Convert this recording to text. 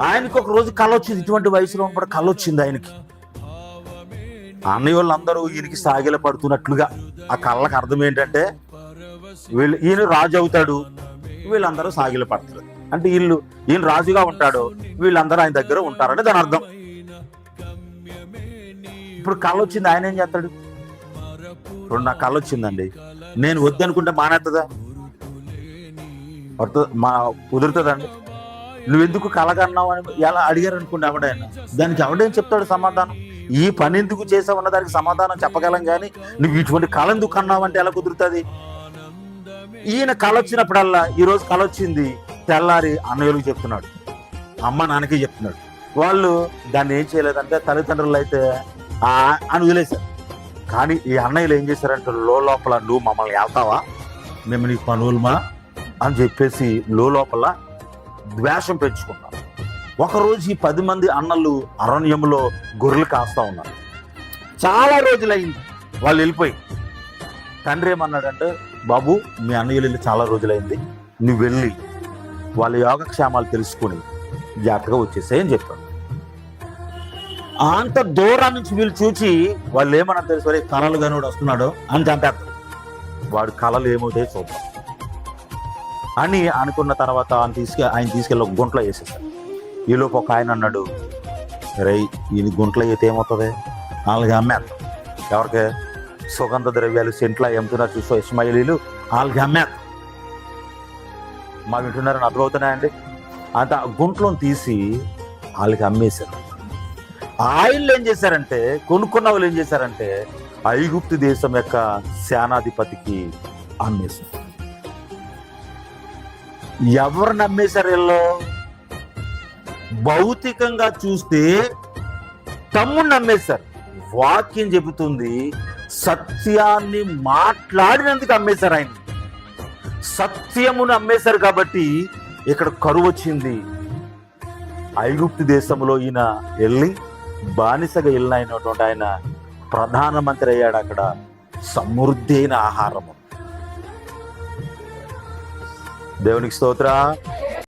ఆయనకి ఒక రోజు కళ వచ్చింది, ఇటువంటి వయసులో ఉన్నప్పుడు కళ వచ్చింది ఆయనకి. అన్నయ్య వాళ్ళందరూ ఈయనకి సాగిల పడుతున్నట్లుగా. ఆ కళ్ళకి అర్థం ఏంటంటే ఈయన రాజు అవుతాడు, వీళ్ళందరూ సాగిల పడతారు. అంటే ఈయన రాజుగా ఉంటాడు, వీళ్ళందరూ ఆయన దగ్గర ఉంటారని దాని అర్థం. ఇప్పుడు కళ వచ్చింది, ఆయన ఏం చేస్తాడు? ఇప్పుడు నాకు కళ వచ్చిందండి, నేను వద్దనుకుంటే మానేస్తుందా? కుదురుతుందండి? నువ్వెందుకు కలగన్నావు అని ఎలా అడిగారు అనుకోండి ఎవడైనా, దానికి ఎవడేం చెప్తాడు సమాధానం? ఈ పని ఎందుకు చేసావన్న దానికి సమాధానం చెప్పగలం, కానీ నువ్వు ఇటువంటి కళ ఎందుకు అన్నావు అంటే ఎలా కుదురుతుంది? ఈయన కళ వచ్చినప్పుడల్లా, ఈరోజు కళ వచ్చింది, తెల్లారి అన్నయ్యలకు చెప్తున్నాడు, అమ్మ నాన్నకి చెప్తున్నాడు. వాళ్ళు దాన్ని ఏం చేయలేదంటే, తల్లిదండ్రులు అయితే అని వదిలేశారు. కానీ ఈ అన్నయ్యలు ఏం చేశారంటే, లోపల నువ్వు మమ్మల్ని వెళ్తావా, మేము నీకు పనులమా అని చెప్పేసి లోపల ద్వేషం పెంచుకున్నారు. ఒకరోజు ఈ 10 మంది అన్నలు అరణ్యంలో గొర్రెలు కాస్తా ఉన్నారు. చాలా రోజులైంది వాళ్ళు వెళ్ళిపోయి. తండ్రి ఏమన్నాడంటే, బాబు మీ అన్నయ్యలు వెళ్ళి చాలా రోజులైంది, నువ్వు వెళ్ళి వాళ్ళ యోగక్షేమాలు తెలుసుకుని జాగ్రత్తగా వచ్చేసాయని చెప్పాడు. అంత దూరం నుంచి వీళ్ళు చూచి వాళ్ళు ఏమన్నా తెలుసు, కళలు గనుడు వస్తున్నాడు అని చంపేస్తారు. వాడు కళలు ఏమవుతాయో చూద్దాం అని అనుకున్న తర్వాత ఆయన తీసుకెళ్ళి ఒక గుంట్లో వేసేసాడు. ఈలోపు ఒక ఆయన అన్నాడు, రై ఈయన గుంట్లో అయితే ఏమవుతుంది, వాళ్ళకి అమ్మేస్తాం. ఎవరికి? సుగంధ ద్రవ్యాలు సెంట్లో అమ్ముతున్నారు చూసో ఇస్మాయిలీలు, వాళ్ళకి అమ్మేస్తాం. మా వింటున్నారని అర్థమవుతున్నాయండి. అంత గుంట్లో తీసి వాళ్ళకి అమ్మేశారు. ఆయిల్ ఏం చేశారంటే, కొనుక్కున్న వాళ్ళు ఏం చేశారంటే, ఐగుప్తు దేశం యొక్క సేనాధిపతికి అమ్మేశారు. ఎవరు నమ్మేశారు? వీళ్ళు భౌతికంగా చూస్తే తమ్ముడిని నమ్మేశారు. వాక్యం చెబుతుంది, సత్యాన్ని మాట్లాడినందుకు అమ్మేశారు. ఆయన సత్యమును అమ్మేశారు కాబట్టి ఇక్కడ కరువు వచ్చింది. ఐగుప్తు దేశంలో ఈయన వెళ్ళి బానిసగా వెళ్ళినటువంటి ఆయన ప్రధానమంత్రి అయ్యాడు. అక్కడ సమృద్ధి అయిన ఆహారము. దేవునికి స్తోత్రం.